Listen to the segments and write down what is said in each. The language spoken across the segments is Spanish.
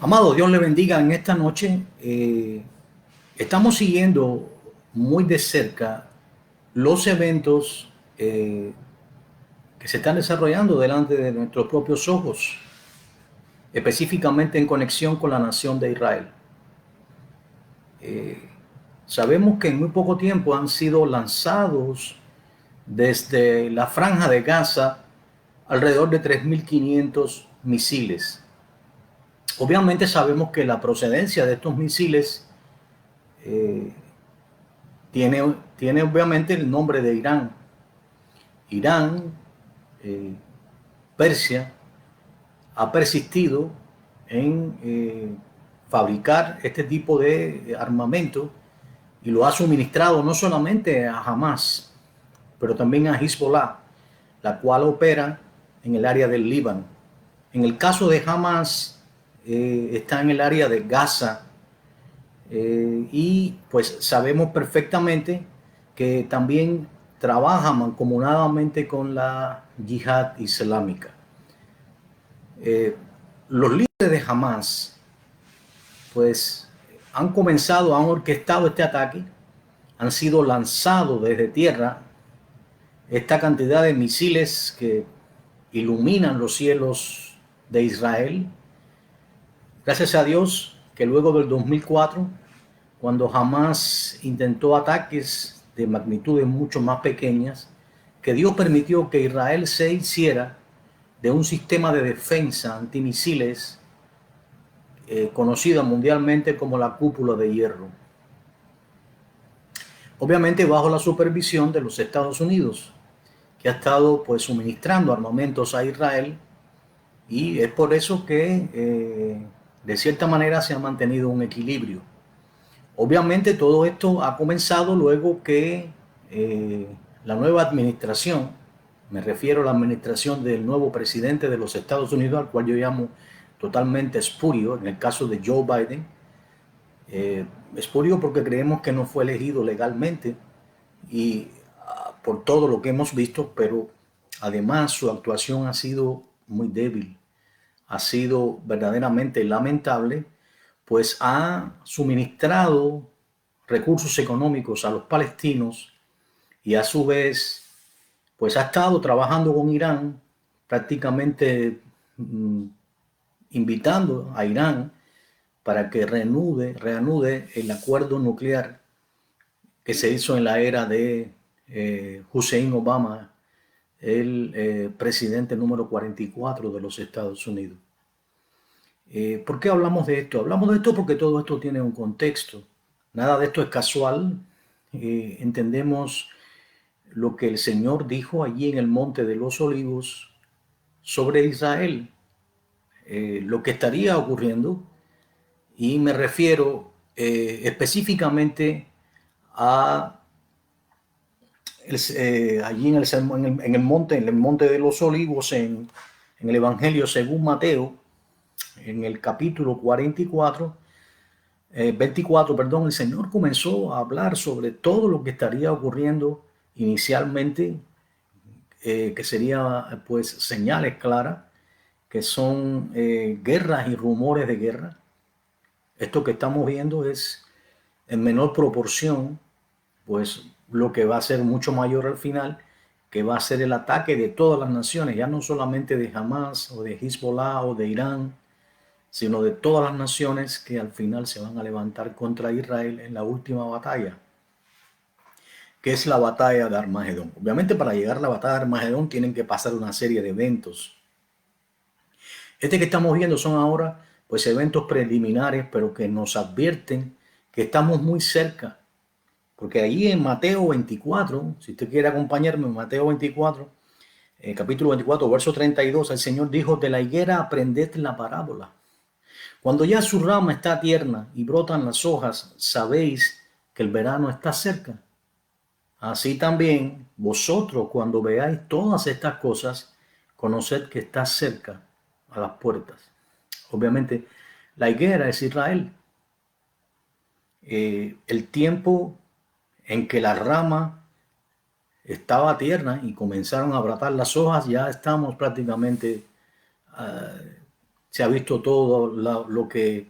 Amado, Dios le bendiga en esta noche. Estamos siguiendo muy de cerca los eventos que se están desarrollando delante de nuestros propios ojos, específicamente en conexión con la nación de Israel. Sabemos que en muy poco tiempo han sido lanzados desde la franja de Gaza alrededor de 3.500 misiles. Obviamente sabemos que la procedencia de estos misiles eh, tiene obviamente el nombre de Irán. Irán, eh, Persia, ha persistido en fabricar este tipo de armamento y lo ha suministrado no solamente a Hamas, pero también a Hezbollah, la cual opera en el área del Líbano. En el caso de Hamas, está en el área de Gaza, y pues sabemos perfectamente que también trabaja mancomunadamente con la yihad islámica. Eh, los líderes de Hamas pues han comenzado, han orquestado este ataque, han sido lanzados desde tierra esta cantidad de misiles que iluminan los cielos de Israel. Gracias a Dios que luego del 2004, cuando Hamas intentó ataques de magnitudes mucho más pequeñas, que Dios permitió que Israel se hiciera de un sistema de defensa antimisiles conocida mundialmente como la cúpula de hierro. Obviamente bajo la supervisión de los Estados Unidos, que ha estado pues suministrando armamentos a Israel, y es por eso que de cierta manera se ha mantenido un equilibrio. Obviamente todo esto ha comenzado luego que la nueva administración, me refiero a la administración del nuevo presidente de los Estados Unidos, al cual yo llamo totalmente espurio, en el caso de Joe Biden, espurio porque creemos que no fue elegido legalmente y por todo lo que hemos visto, pero además su actuación ha sido muy débil, ha sido verdaderamente lamentable, pues ha suministrado recursos económicos a los palestinos y a su vez pues ha estado trabajando con Irán, prácticamente invitando a Irán para que reanude el acuerdo nuclear que se hizo en la era de Hussein Obama, el presidente número 44 de los Estados Unidos. ¿Por qué hablamos de esto? Hablamos de esto porque todo esto tiene un contexto. Nada de esto es casual. Entendemos lo que el Señor dijo allí en el Monte de los Olivos sobre Israel, lo que estaría ocurriendo, y me refiero específicamente a allí en el monte de los Olivos, en el Evangelio según Mateo, en el capítulo 44, 24, perdón, el Señor comenzó a hablar sobre todo lo que estaría ocurriendo inicialmente, que sería pues señales claras, que son guerras y rumores de guerra. Esto que estamos viendo es en menor proporción, pues lo que va a ser mucho mayor al final, que va a ser el ataque de todas las naciones, ya no solamente de Hamas o de Hezbollah o de Irán, sino de todas las naciones que al final se van a levantar contra Israel en la última batalla, que es la batalla de Armagedón. Obviamente para llegar a la batalla de Armagedón tienen que pasar una serie de eventos. Este que estamos viendo son ahora pues eventos preliminares, pero que nos advierten que estamos muy cerca. Porque ahí en Mateo 24, si usted quiere acompañarme en Mateo 24, capítulo 24, verso 32, el Señor dijo: de la higuera aprended la parábola. Cuando ya su rama está tierna y brotan las hojas, sabéis que el verano está cerca. Así también vosotros, cuando veáis todas estas cosas, conoced que está cerca a las puertas. Obviamente, la higuera es Israel. El tiempo en que la rama estaba tierna y comenzaron a brotar las hojas, ya estamos prácticamente se ha visto todo lo que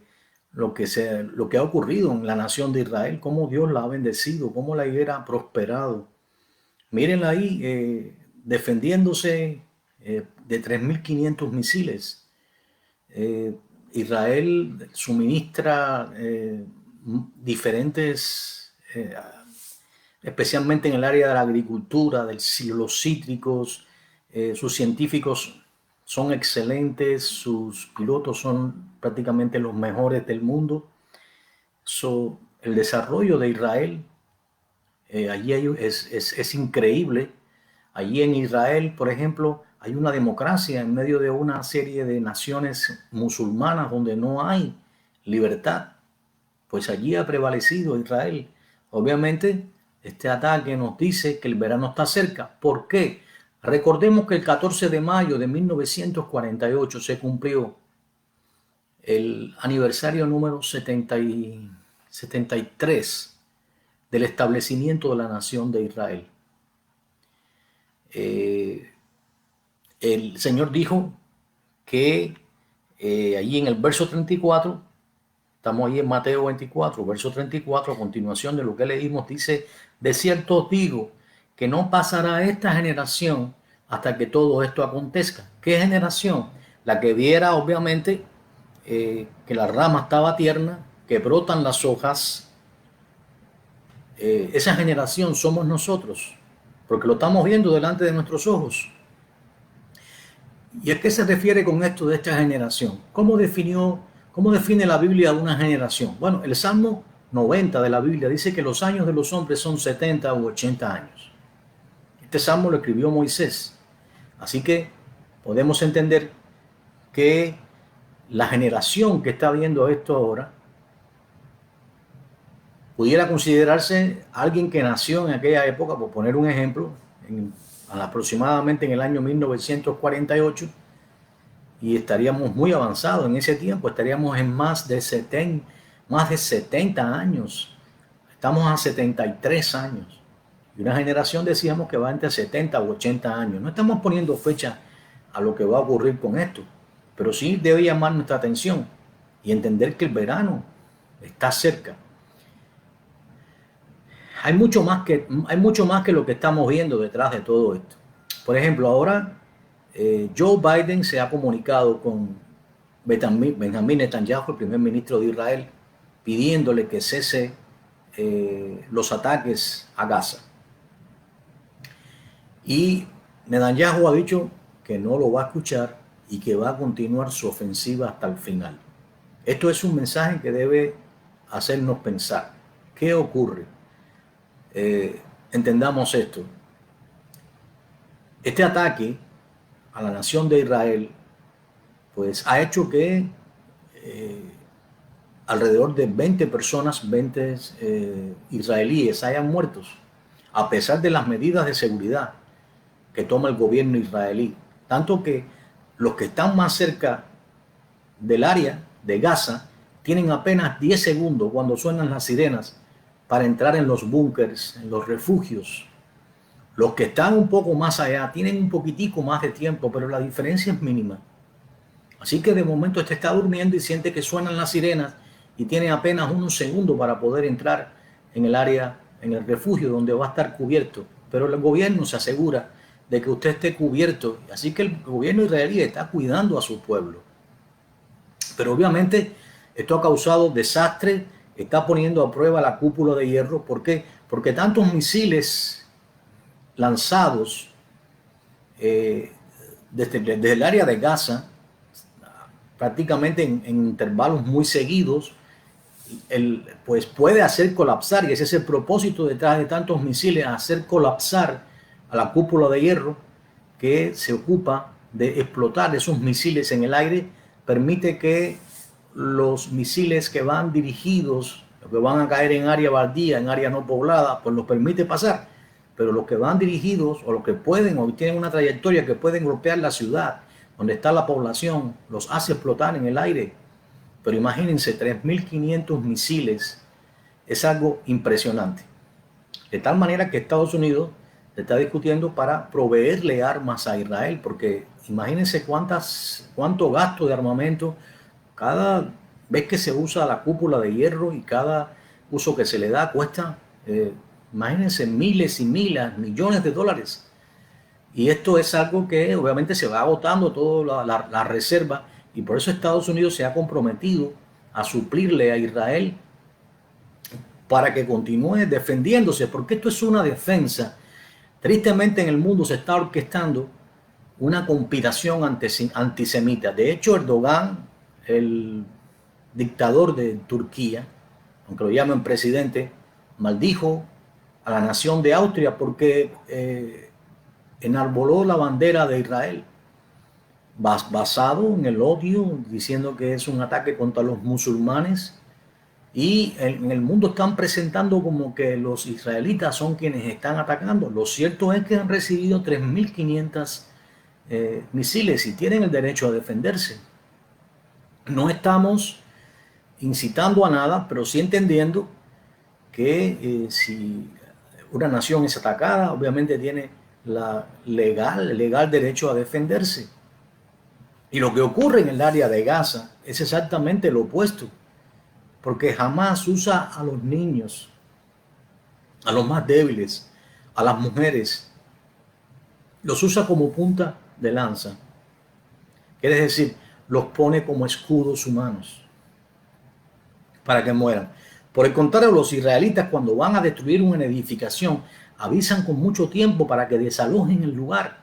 ha ocurrido en la nación de Israel, cómo Dios la ha bendecido, cómo la higuera ha prosperado. Mírenla ahí, defendiéndose de 3.500 misiles. Israel suministra diferentes, especialmente en el área de la agricultura, los cítricos, sus científicos son excelentes, sus pilotos son prácticamente los mejores del mundo. El desarrollo de Israel allí es increíble. Allí en Israel, por ejemplo, hay una democracia en medio de una serie de naciones musulmanas donde no hay libertad. Pues allí ha prevalecido Israel. Obviamente, este ataque nos dice que el verano está cerca. ¿Por qué? Recordemos que el 14 de mayo de 1948 se cumplió el aniversario número 73 del establecimiento de la nación de Israel. El Señor dijo que allí en el verso 34, estamos ahí en Mateo 24, verso 34, a continuación de lo que leímos, dice: de cierto os digo que no pasará esta generación hasta que todo esto acontezca. ¿Qué generación? La que viera, obviamente, que la rama estaba tierna, que brotan las hojas. Esa generación somos nosotros, porque lo estamos viendo delante de nuestros ojos. ¿Y a qué se refiere con esto de esta generación? ¿Cómo define la Biblia una generación? Bueno, el Salmo 90 de la Biblia dice que los años de los hombres son 70 u 80 años. Este salmo lo escribió Moisés. Así que podemos entender que la generación que está viendo esto ahora pudiera considerarse alguien que nació en aquella época, por poner un ejemplo, aproximadamente en el año 1948, y estaríamos muy avanzados en ese tiempo, estaríamos en más de 70 años, estamos a 73 años, y una generación decíamos que va entre 70 u 80 años. No estamos poniendo fecha a lo que va a ocurrir con esto, pero sí debe llamar nuestra atención y entender que el verano está cerca. Hay mucho más que lo que estamos viendo detrás de todo esto. Por ejemplo, ahora Joe Biden se ha comunicado con Benjamín Netanyahu, el primer ministro de Israel, pidiéndole que cese los ataques a Gaza. Y Netanyahu ha dicho que no lo va a escuchar y que va a continuar su ofensiva hasta el final. Esto es un mensaje que debe hacernos pensar. ¿Qué ocurre? Entendamos esto. Este ataque a la nación de Israel pues ha hecho que alrededor de 20 personas, 20 israelíes hayan muerto, a pesar de las medidas de seguridad que toma el gobierno israelí. Tanto que los que están más cerca del área de Gaza tienen apenas 10 segundos cuando suenan las sirenas para entrar en los búnkers, en los refugios. Los que están un poco más allá tienen un poquitico más de tiempo, pero la diferencia es mínima. Así que de momento este está durmiendo y siente que suenan las sirenas y tiene apenas unos segundos para poder entrar en el área, en el refugio donde va a estar cubierto. Pero el gobierno se asegura de que usted esté cubierto. Así que el gobierno israelí está cuidando a su pueblo. Pero obviamente esto ha causado desastre, está poniendo a prueba la cúpula de hierro. ¿Por qué? Porque tantos misiles lanzados desde el área de Gaza, prácticamente en intervalos muy seguidos, pues puede hacer colapsar, y ese es el propósito detrás de tantos misiles, hacer colapsar a la cúpula de hierro que se ocupa de explotar esos misiles en el aire. Permite que los misiles que van dirigidos, los que van a caer en área baldía, en área no poblada, pues los permite pasar, pero los que van dirigidos o los que pueden o tienen una trayectoria que pueden golpear la ciudad donde está la población, los hace explotar en el aire. Pero imagínense, 3.500 misiles es algo impresionante. De tal manera que Estados Unidos está discutiendo para proveerle armas a Israel, porque Imagínense cuánto gasto de armamento cada vez que se usa la cúpula de hierro, y cada uso que se le da cuesta, imagínense, miles y miles, millones de dólares. Y esto es algo que obviamente se va agotando toda la reserva, y por eso Estados Unidos se ha comprometido a suplirle a Israel para que continúe defendiéndose, porque esto es una defensa. Tristemente en el mundo se está orquestando una conspiración antisemita. De hecho, Erdogan, el dictador de Turquía, aunque lo llamen presidente, maldijo a la nación de Austria porque enarboló la bandera de Israel, basado en el odio, diciendo que es un ataque contra los musulmanes. Y en el mundo están presentando como que los israelitas son quienes están atacando. Lo cierto es que han recibido 3.500 misiles y tienen el derecho a defenderse. No estamos incitando a nada, pero sí entendiendo que si una nación es atacada, obviamente tiene el legal derecho a defenderse. Y lo que ocurre en el área de Gaza es exactamente lo opuesto, porque jamás usa a los niños, a los más débiles, a las mujeres, los usa como punta de lanza. Quiere decir, los pone como escudos humanos para que mueran. Por el contrario, los israelitas, cuando van a destruir una edificación, avisan con mucho tiempo para que desalojen el lugar.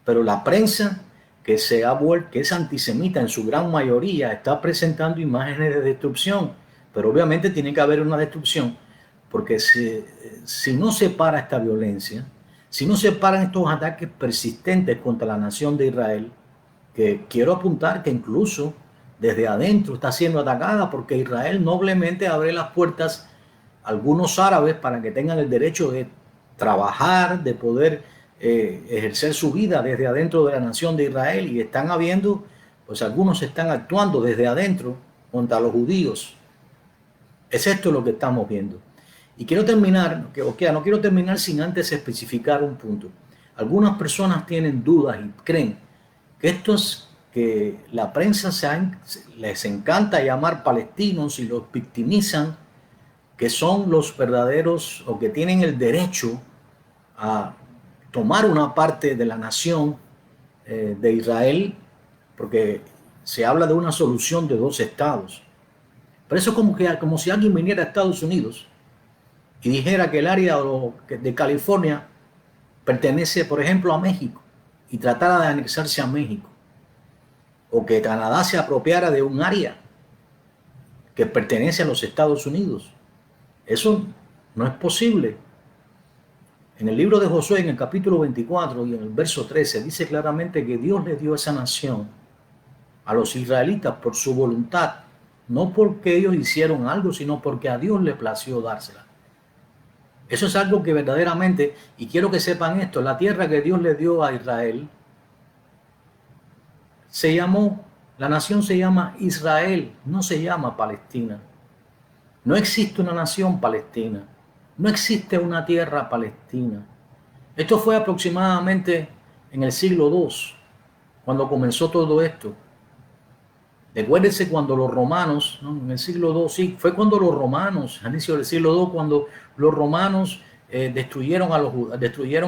Pero la prensa que es antisemita en su gran mayoría, está presentando imágenes de destrucción. Pero obviamente tiene que haber una destrucción, porque si no se para esta violencia, si no se paran estos ataques persistentes contra la nación de Israel, que quiero apuntar que incluso desde adentro está siendo atacada, porque Israel noblemente abre las puertas a algunos árabes para que tengan el derecho de trabajar, de poder ejercer su vida desde adentro de la nación de Israel, y están habiendo, pues algunos están actuando desde adentro contra los judíos. Es esto lo que estamos viendo. Y quiero terminar, no quiero terminar sin antes especificar un punto. Algunas personas tienen dudas y creen que estos que la prensa les encanta llamar palestinos y los victimizan, que son los verdaderos, o que tienen el derecho a tomar una parte de la nación de Israel, porque se habla de una solución de dos estados. Pero eso es como si alguien viniera a Estados Unidos y dijera que el área de California pertenece, por ejemplo, a México, y tratara de anexarse a México. O que Canadá se apropiara de un área que pertenece a los Estados Unidos. Eso no es posible. En el libro de Josué, en el capítulo 24 y en el verso 13, dice claramente que Dios le dio esa nación a los israelitas por su voluntad, no porque ellos hicieron algo, sino porque a Dios le plació dársela. Eso es algo que verdaderamente, y quiero que sepan esto, la tierra que Dios le dio a Israel la nación se llama Israel, no se llama Palestina. No existe una nación palestina, no existe una tierra palestina. Esto fue aproximadamente en el siglo II, cuando comenzó todo esto. Recuérdense cuando los romanos, ¿no? En el siglo II, sí, fue cuando los romanos, al inicio del siglo II, cuando los romanos destruyeron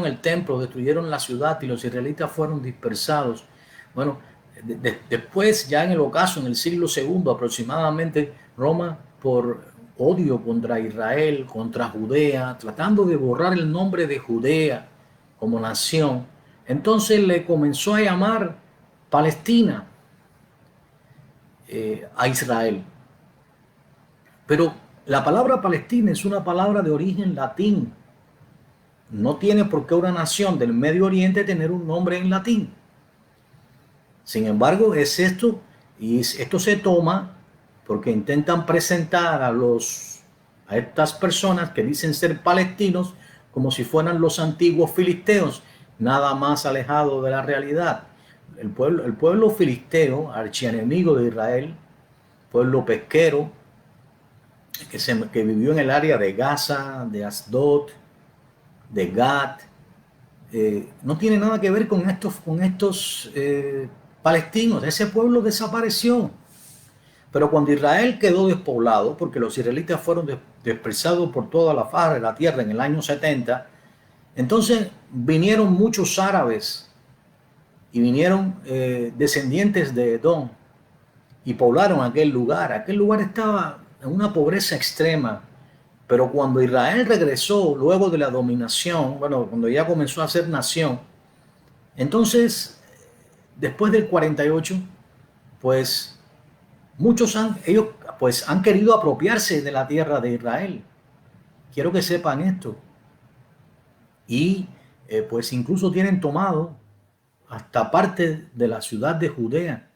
el templo, destruyeron la ciudad, y los israelitas fueron dispersados. Bueno, después, ya en el ocaso, en el siglo II aproximadamente, Roma, por odio contra Israel, contra Judea, tratando de borrar el nombre de Judea como nación, entonces le comenzó a llamar Palestina a Israel. Pero la palabra Palestina es una palabra de origen latín. No tiene por qué una nación del Medio Oriente tener un nombre en latín. Sin embargo, es esto, y esto se toma porque intentan presentar a estas personas que dicen ser palestinos como si fueran los antiguos filisteos, nada más alejado de la realidad. El pueblo filisteo, archienemigo de Israel, pueblo pesquero, que vivió en el área de Gaza, de Asdod, de Gat, no tiene nada que ver con estos palestinos. Ese pueblo desapareció. Pero cuando Israel quedó despoblado, porque los israelitas fueron dispersados por toda la faz de la tierra en el año 70, entonces vinieron muchos árabes y vinieron descendientes de Edom y poblaron aquel lugar. Aquel lugar estaba en una pobreza extrema. Pero cuando Israel regresó luego de la dominación, bueno, cuando ya comenzó a ser nación, entonces, después del 48, pues ellos pues han querido apropiarse de la tierra de Israel. Quiero que sepan esto. Y pues incluso tienen tomado hasta parte de la ciudad de Judea.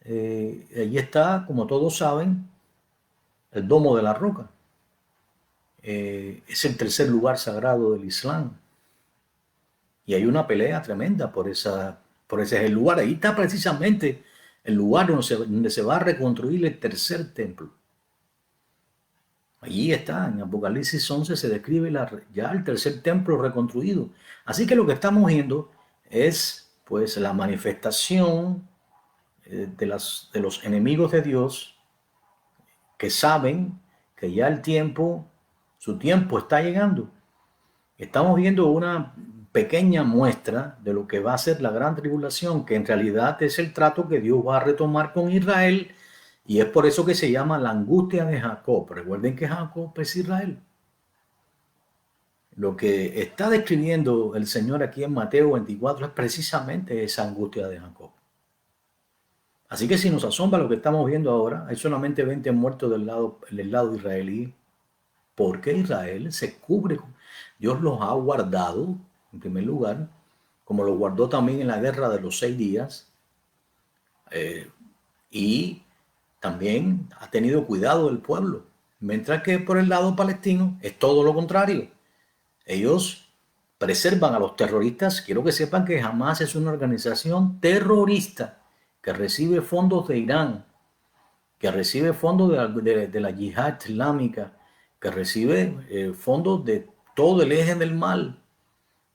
Allí está, como todos saben, el Domo de la Roca. Es el tercer lugar sagrado del Islam. Y hay una pelea tremenda por ese lugar. Ahí está precisamente el lugar donde se va a reconstruir el tercer templo. Allí está, en Apocalipsis 11 se describe ya el tercer templo reconstruido. Así que lo que estamos viendo es pues la manifestación de los enemigos de Dios, que saben que ya su tiempo está llegando. Estamos viendo una pequeña muestra de lo que va a ser la gran tribulación, que en realidad es el trato que Dios va a retomar con Israel, y es por eso que se llama la angustia de Jacob. Recuerden que Jacob es Israel. Lo que está describiendo el Señor aquí en Mateo 24 es precisamente esa angustia de Jacob. Así que si nos asombra lo que estamos viendo ahora, hay solamente 20 muertos del lado israelí. Porque Israel se cubre. Dios los ha guardado, en primer lugar, como los guardó también en la guerra de los 6 días. Y también ha tenido cuidado del pueblo. Mientras que por el lado palestino es todo lo contrario. Ellos preservan a los terroristas. Quiero que sepan que Hamas es una organización terrorista que recibe fondos de Irán, que recibe fondos de la yihad islámica, que recibe fondos de todo el eje del mal.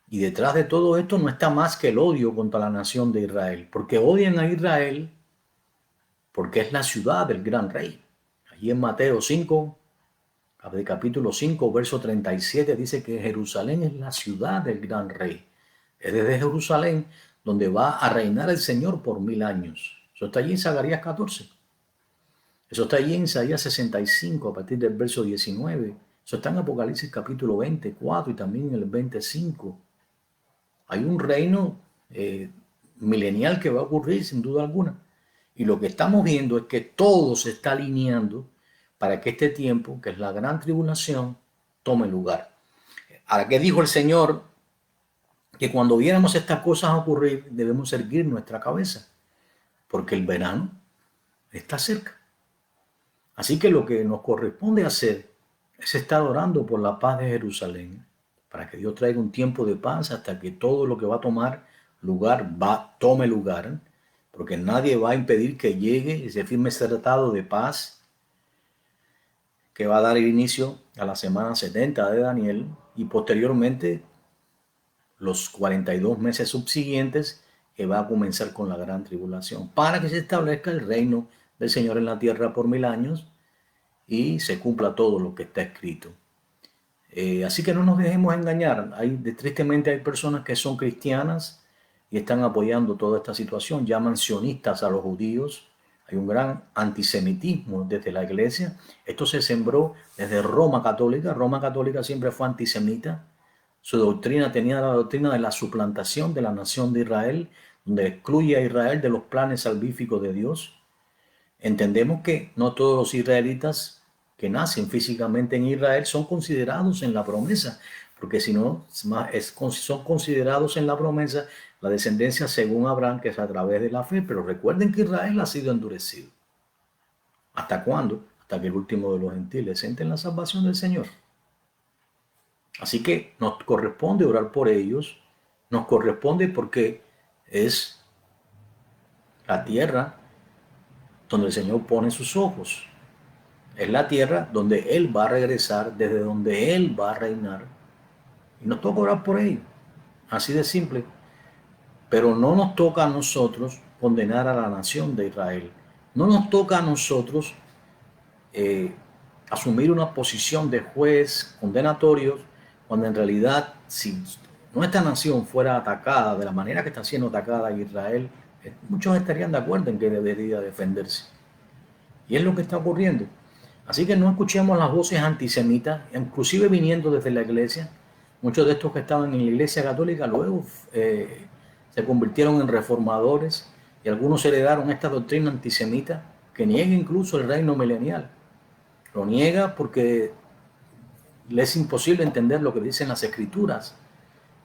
Y detrás de todo esto no está más que el odio contra la nación de Israel, porque odian a Israel, porque es la ciudad del gran rey. Allí en Mateo 5, capítulo 5, verso 37, dice que Jerusalén es la ciudad del gran rey. Es desde Jerusalén donde va a reinar el Señor por 1000 años. Eso está allí en Zacarías 14. Eso está allí en Isaías 65, a partir del verso 19. Eso está en Apocalipsis capítulo 24 y también en el 25. Hay un reino milenial que va a ocurrir sin duda alguna. Y lo que estamos viendo es que todo se está alineando para que este tiempo, que es la gran tribulación, tome lugar. Ahora, ¿qué dijo el Señor? Que cuando viéramos estas cosas ocurrir, debemos erguir nuestra cabeza, porque el verano está cerca. Así que lo que nos corresponde hacer es estar orando por la paz de Jerusalén, para que Dios traiga un tiempo de paz hasta que todo lo que va a tomar lugar, tome lugar, porque nadie va a impedir que llegue y se firme ese tratado de paz que va a dar inicio a la semana 70 de Daniel y posteriormente los 42 meses subsiguientes que va a comenzar con la gran tribulación, para que se establezca el reino del Señor en la tierra por 1000 años y se cumpla todo lo que está escrito. Así que no nos dejemos engañar. Tristemente hay personas que son cristianas y están apoyando toda esta situación, llaman sionistas a los judíos. Hay un gran antisemitismo desde la iglesia. Esto se sembró desde Roma Católica. Roma Católica siempre fue antisemita. Su doctrina tenía la doctrina de la suplantación de la nación de Israel, donde excluye a Israel de los planes salvíficos de Dios. Entendemos que no todos los israelitas que nacen físicamente en Israel son considerados en la promesa, porque si no, son considerados en la promesa la descendencia según Abraham, que es a través de la fe. Pero recuerden que Israel ha sido endurecido. ¿Hasta cuándo? Hasta que el último de los gentiles entre en la salvación del Señor. Así que nos corresponde orar por ellos, nos corresponde porque es la tierra donde el Señor pone sus ojos. Es la tierra donde Él va a regresar, desde donde Él va a reinar. Y nos toca orar por ellos. así de simple. Pero no nos toca a nosotros condenar a la nación de Israel. No nos toca a nosotros eh, asumir una posición de juez condenatorio, cuando en realidad, si nuestra nación fuera atacada de la manera que está siendo atacada Israel, muchos estarían de acuerdo en que debería defenderse. Y es lo que está ocurriendo. Así que no escuchemos las voces antisemitas, inclusive viniendo desde la iglesia. Muchos de estos que estaban en la iglesia católica luego se convirtieron en reformadores y algunos heredaron esta doctrina antisemita que niega incluso el reino milenial. Lo niega porque le es imposible entender lo que dicen las escrituras.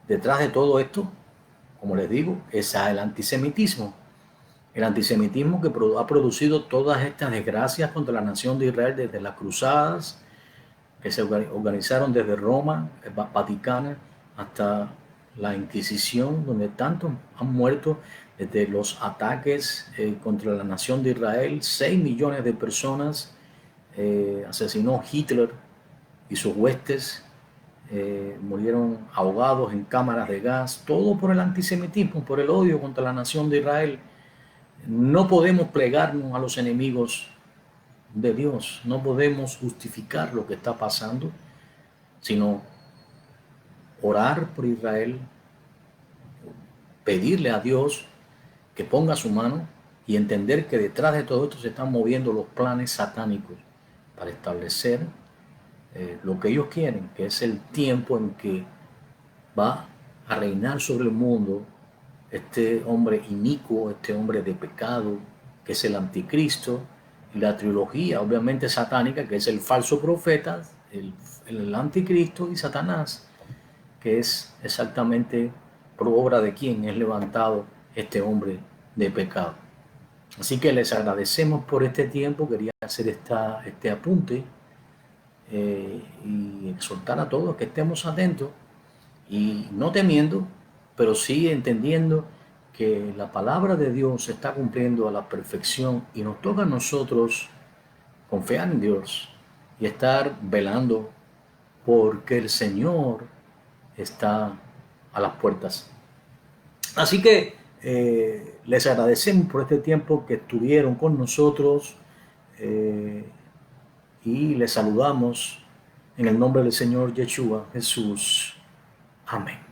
Detrás de todo esto, como les digo, es el antisemitismo. El antisemitismo que ha producido todas estas desgracias contra la nación de Israel desde las cruzadas que se organizaron desde Roma, Vaticana, hasta la Inquisición, donde tantos han muerto, desde los ataques contra la nación de Israel. 6 millones de personas asesinó Hitler y sus huestes, murieron ahogados en cámaras de gas, todo por el antisemitismo, por el odio contra la nación de Israel. No podemos plegarnos a los enemigos de Dios, no podemos justificar lo que está pasando, sino orar por Israel, pedirle a Dios que ponga su mano y entender que detrás de todo esto se están moviendo los planes satánicos para establecer lo que ellos quieren, que es el tiempo en que va a reinar sobre el mundo este hombre inicuo, este hombre de pecado, que es el anticristo, y la trilogía obviamente satánica, que es el falso profeta, el anticristo y Satanás, que es exactamente por obra de quien es levantado este hombre de pecado. Así que les agradecemos por este tiempo. Quería hacer este apunte y exhortar a todos que estemos atentos y no temiendo, pero sí entendiendo que la palabra de Dios se está cumpliendo a la perfección y nos toca a nosotros confiar en Dios y estar velando porque el Señor está a las puertas. Así que les agradecemos por este tiempo que estuvieron con nosotros y les saludamos en el nombre del Señor Yeshua Jesús. Amén.